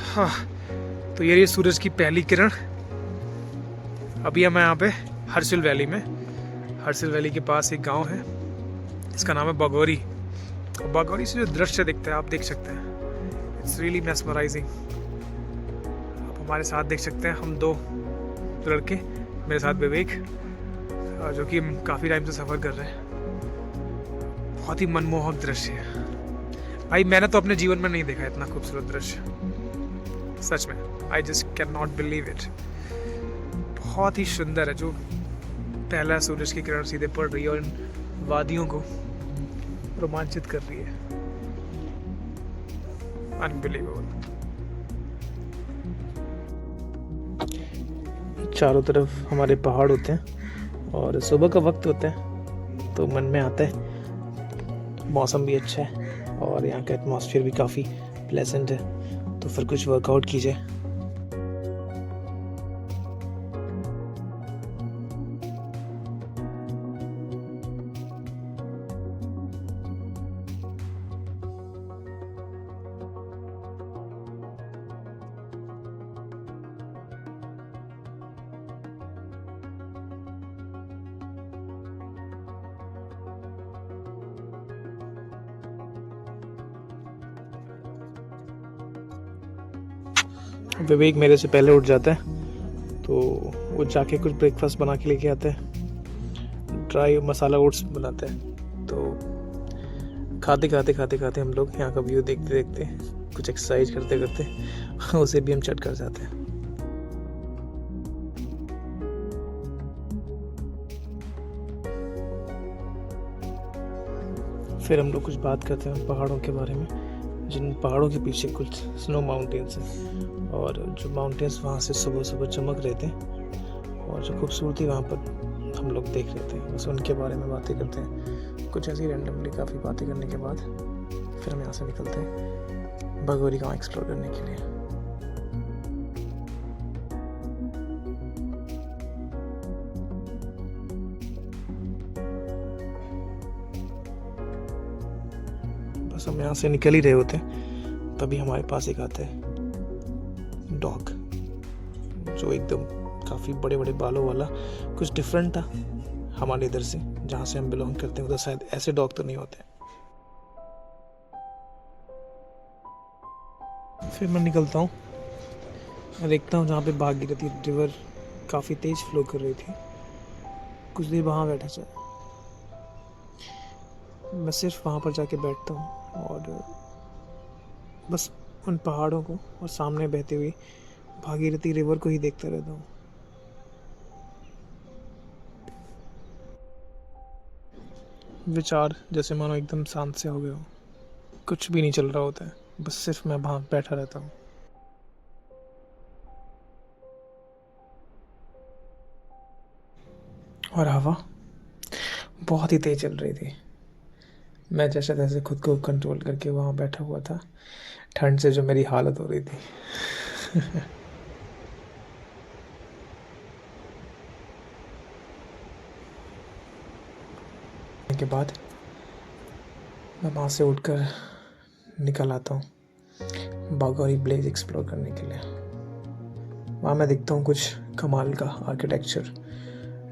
हाँ, तो ये रही सूरज की पहली किरण। अभी हम यहाँ पे हर्सिल वैली में। हर्सिल वैली के पास एक गांव है, इसका नाम है बागोरी। और बागोरी से जो दृश्य दिखता है आप देख सकते हैं, इट्स रियली मेस्मराइजिंग। आप हमारे साथ देख सकते हैं, हम दो लड़के, मेरे साथ विवेक, जो कि हम काफ़ी टाइम से सफ़र कर रहे हैं। बहुत ही मनमोहक दृश्य है भाई, मैंने तो अपने जीवन में नहीं देखा इतना खूबसूरत दृश्य, सच में। I just can not believe it. बहुत ही सुंदर है, जो पहला सूरज की किरण सीधे पड़ रही है और इन वादियों को रोमांचित कर रही है। अनबिलीवेबल। चारों तरफ हमारे पहाड़ होते हैं और सुबह का वक्त होता है तो मन में आता है, मौसम भी अच्छा है और यहाँ का एटमॉस्फेयर भी काफ़ी प्लेजेंट है, तो फिर कुछ वर्कआउट कीजिए। विवेक मेरे से पहले उठ जाता है, तो वो जाके कुछ ब्रेकफास्ट बना के लेके आता है। ड्राई मसाला ओट्स बनाता है। तो खाते हम लोग यहाँ का व्यू देखते देखते, कुछ एक्सरसाइज करते करते उसे भी हम चट कर जाते हैं। फिर हम लोग कुछ बात करते हैं पहाड़ों के बारे में, जिन पहाड़ों के पीछे कुछ स्नो माउंटेन्स हैं और जो माउंटेन्स वहाँ से सुबह सुबह चमक रहे थे और जो खूबसूरती वहाँ पर हम लोग देख रहे थे, बस उनके बारे में बातें करते हैं। कुछ ऐसी रैंडमली काफ़ी बातें करने के बाद फिर हम यहाँ से निकलते हैं बागोरी गाँव एक्सप्लोर करने के लिए। बस हम यहाँ से निकल ही रहे होते तभी हमारे पास एक आता है डॉग, जो एकदम काफ़ी बड़े बड़े बालों वाला, कुछ डिफरेंट था हमारे इधर से, जहाँ से हम बिलोंग करते हैं उधर शायद ऐसे डॉग तो नहीं होते। फिर मैं निकलता हूँ, मैं देखता हूँ जहाँ पे भागीरथी रिवर काफ़ी तेज फ्लो कर रही थी, कुछ देर वहाँ बैठा था। मैं सिर्फ वहाँ पर जाके बैठता हूँ और बस उन पहाड़ों को और सामने बहती हुई भागीरथी रिवर को ही देखता रहता हूँ। विचार जैसे मानो एकदम शांत से हो गए हो, कुछ भी नहीं चल रहा होता है, बस सिर्फ मैं वहाँ बैठा रहता हूँ। और हवा बहुत ही तेज चल रही थी। मैं जैसे तैसे खुद को कंट्रोल करके वहाँ बैठा हुआ था, ठंड से जो मेरी हालत हो रही थी। के बाद मैं वहाँ से उठकर निकल आता हूँ बागोरी ब्लेज एक्सप्लोर करने के लिए। वहाँ मैं देखता हूँ कुछ कमाल का आर्किटेक्चर,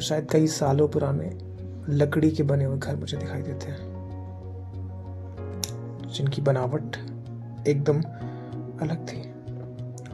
शायद कई सालों पुराने लकड़ी के बने हुए घर मुझे दिखाई देते हैं, जिनकी बनावट एकदम अलग थी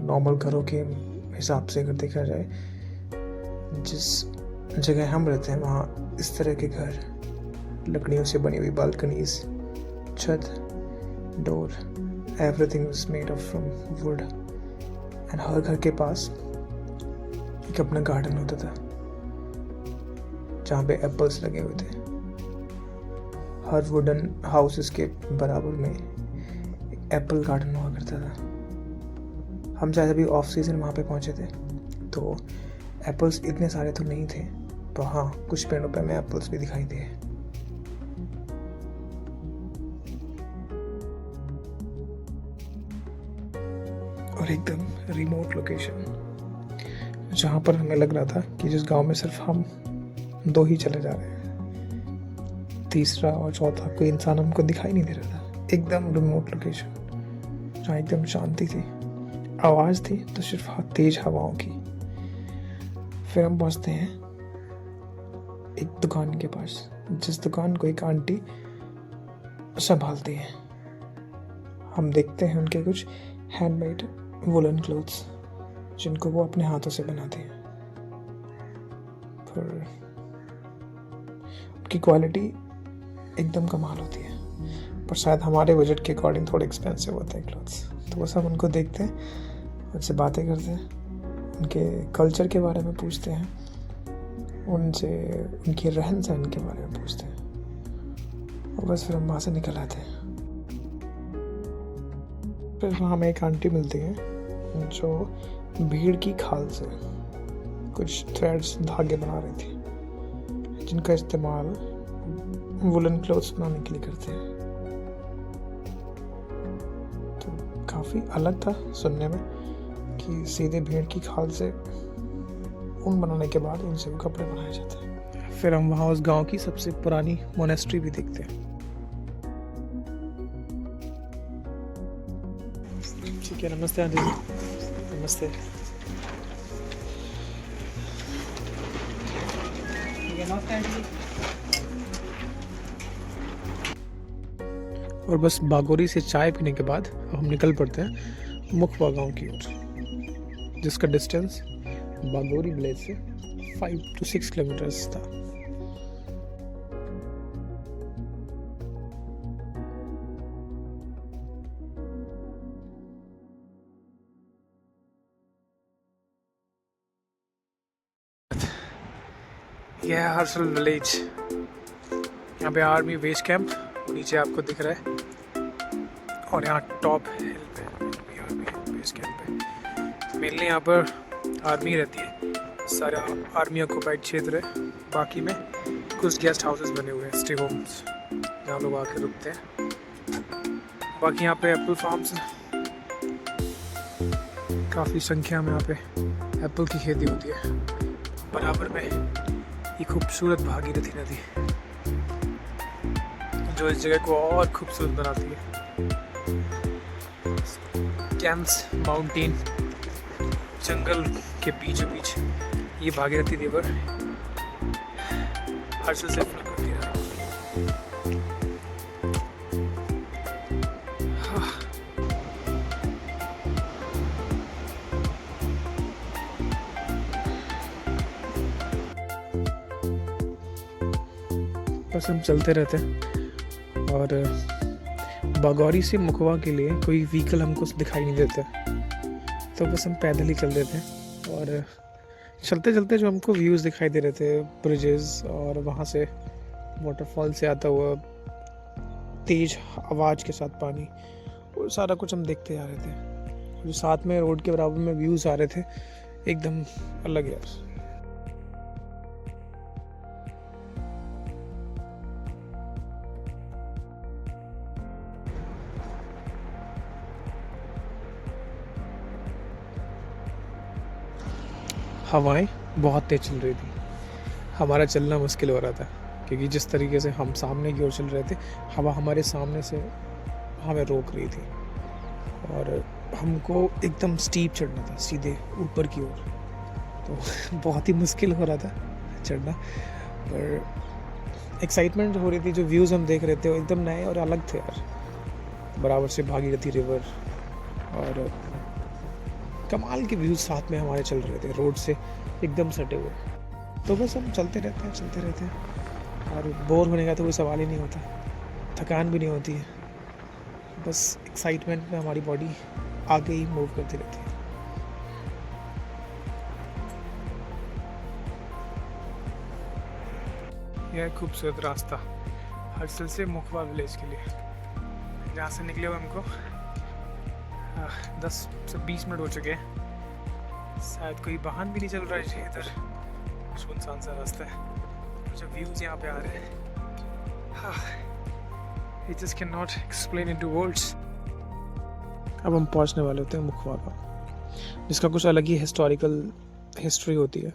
नॉर्मल घरों के हिसाब से। अगर देखा जाए जिस जगह हम रहते हैं वहाँ इस तरह के घर, लकड़ियों से बनी हुई बालकनीज, छत, door, everything was made of from wood. And हर घर के पास एक अपना गार्डन होता था जहाँ पे एप्पल्स लगे हुए थे। हर वुडन हाउसेस के बराबर में एक एप्पल गार्डन हुआ करता था। हम शायद अभी ऑफ सीजन वहाँ पे पहुँचे थे, तो एप्पल्स इतने सारे तो नहीं थे, तो हाँ कुछ पेड़ों पे हमें एप्पल्स भी दिखाई दिए। और एकदम रिमोट लोकेशन, जहाँ पर हमें लग रहा था कि जिस गांव में सिर्फ हम 2 ही चले जा रहे हैं, तीसरा और चौथा कोई इंसान हमको दिखाई नहीं दे रहा था। एकदम रिमोट लोकेशन जहाँ एकदम शांति थी, आवाज़ थी तो सिर्फ तेज हवाओं की। फिर हम पहुँचते हैं एक दुकान के पास, जिस दुकान को एक आंटी संभालती हैं। हम देखते हैं उनके कुछ हैंडमेड वुलन क्लोथ्स जिनको वो अपने हाथों से बनाती हैं। पर उनकी क्वालिटी एकदम कमाल होती है, पर शायद हमारे बजट के अकॉर्डिंग थोड़े एक्सपेंसिव होते हैं क्लोथ्स। तो बस हम उनको देखते हैं, उनसे बातें करते हैं, उनके कल्चर के बारे में पूछते हैं, उनसे उनके रहन सहन के बारे में पूछते हैं, और बस फिर हम वहाँ से निकल आते हैं। फिर हमें एक आंटी मिलती है जो भेड़ की खाल से कुछ थ्रेड्स, धागे बना रही थी, जिनका इस्तेमाल वुलन क्लोथ्स बनाने के लिए करते हैं। तो काफ़ी अलग था सुनने में कि सीधे भेड़ की खाल से ऊन बनाने के बाद उनसे वो कपड़े बनाए जाते हैं। फिर हम वहाँ उस गांव की सबसे पुरानी मोनेस्ट्री भी देखते हैं। ठीक है, नमस्ते आंटी जी। नमस्ते। और बस बागोरी से चाय पीने के बाद हम निकल पड़ते हैं मुखवा गांव की ओर, जिसका डिस्टेंस बागोरी विलेज से 5 to 6 किलोमीटर्स था। यह है हर्षल विलेज। यहाँ पे आर्मी बेस कैंप नीचे आपको दिख रहा है, और यहाँ टॉप हिल पे आर्मी बेस कैंप है। मेनली यहाँ पर आर्मी रहती है, सारा आर्मी ऑक्युपाइड क्षेत्र है। बाकी में कुछ गेस्ट हाउसेस बने हुए हैं, स्टे होम्स, जहाँ लोग आके रुकते हैं। बाकी यहाँ पे एप्पल फार्म्स, काफ़ी संख्या में यहाँ पे एप्पल की खेती होती है। बराबर में ये खूबसूरत भागीरथी नदी जो इस जगह को और खूबसूरत बनाती है। कैंस माउंटेन जंगल के बीचों बीच ये भागीरथी रिवर हर्षल से फ्लो करती है। बस हम चलते रहते हैं, और बागौरी से मुखवा के लिए कोई व्हीकल हमको दिखाई नहीं देता, तो बस हम पैदल ही चल देते हैं। और चलते चलते जो हमको व्यूज़ दिखाई दे रहे थे, ब्रिजेस और वहाँ से वाटरफॉल से आता हुआ तेज आवाज़ के साथ पानी, वो सारा कुछ हम देखते जा रहे थे। जो साथ में रोड के बराबर में व्यूज़ आ रहे थे, एकदम अलग यार। हवाएं बहुत तेज चल रही थी, हमारा चलना मुश्किल हो रहा था, क्योंकि जिस तरीके से हम सामने की ओर चल रहे थे, हवा हमारे सामने से हमें रोक रही थी, और हमको एकदम स्टीप चढ़ना था, सीधे ऊपर की ओर। तो बहुत ही मुश्किल हो रहा था चढ़ना, पर एक्साइटमेंट हो रही थी। जो व्यूज़ हम देख रहे थे वो एकदम नए और अलग थे यार। बराबर से भागीरथी रिवर और कमाल के व्यूज़ साथ में हमारे चल रहे थे, रोड से एकदम सटे हुए। तो बस हम चलते रहते हैं, और बोर होने का तो कोई सवाल ही नहीं होता, थकान भी नहीं होती है। बस एक्साइटमेंट में हमारी बॉडी आगे ही मूव करती रहती है। यह खूबसूरत रास्ता हर्षल से मुखवा विलेज के लिए, जहाँ से निकले हुए हमको 10 से 20 मिनट हो चुके हैं। शायद कोई वाहन भी नहीं चल रहा है, इधर सुनसान सा रास्ता है। जो व्यूज़ यहाँ पे आ रहे हैं, I just cannot explain into words। अब हम पहुँचने वाले होते हैं मुखवा गाँव, जिसका कुछ अलग ही हिस्टोरिकल हिस्ट्री होती है।